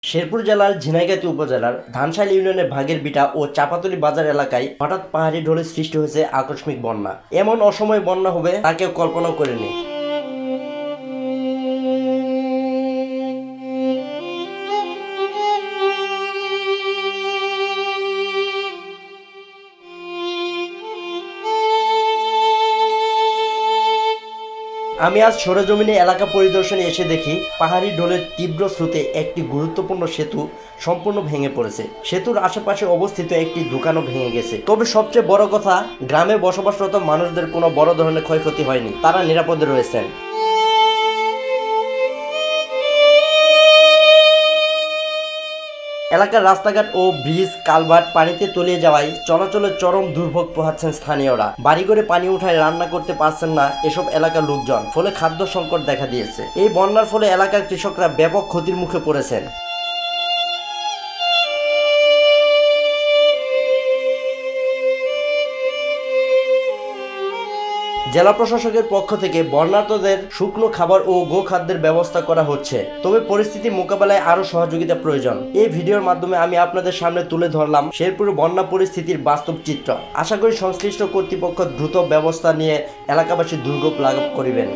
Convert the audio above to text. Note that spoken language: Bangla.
শেরপুর জেলার ঝিনাইগাতী উপজেলার ধানশাইল ইউনিয়নের ভাগের বিটা ও চাপাতলী বাজার এলাকায় হঠাৎ পাহাড়ি ঢলে সৃষ্টি হয়েছে আকস্মিক বন্যা। এমন অসময়ে বন্যা হবে তা কেউ কল্পনাও করেনি। আমি আজ সরেজমিনে এলাকা পরিদর্শনে এসে দেখি পাহাড়ি ঢলের তীব্র স্রোতে একটি গুরুত্বপূর্ণ সেতু সম্পূর্ণ ভেঙে পড়েছে। সেতুর আশেপাশে অবস্থিত একটি দোকানও ভেঙে গেছে। তবে সবচেয়ে বড় কথা, গ্রামে বসবাসরত মানুষদের কোনো বড় ধরনের ক্ষয়ক্ষতি হয়নি, তারা নিরাপদে রয়েছেন। এলাকার রাস্তাঘাট ও ব্রিজ কালভার্ট পানিতে তলিয়ে যাওয়ায় চলাচলের চরম দুর্ভোগ পোহাচ্ছেন স্থানীয়রা। বাড়িঘরে পানি উঠায় রান্না করতে পারছেন না এসব এলাকার লোকজন, ফলে খাদ্য সংকট দেখা দিয়েছে। এই বন্যার ফলে এলাকার কৃষকরা ব্যাপক ক্ষতির মুখে পড়েছেন। জেলা প্রশাসকের পক্ষ থেকে বন্যার্তদের শুকনো খাবার ও গোখাদ্যের ব্যবস্থা করা হচ্ছে, তবে পরিস্থিতি মোকাবেলায় আরো সহযোগিতা প্রয়োজন। এই ভিডিওর মাধ্যমে আমি আপনাদের সামনে তুলে ধরলাম শেরপুরের বন্যা পরিস্থিতির বাস্তব চিত্র। আশা করি সংশ্লিষ্ট কর্তৃপক্ষ দ্রুত ব্যবস্থা নিয়ে এলাকাবাসী দুর্ভোগ লাঘব করিবেন।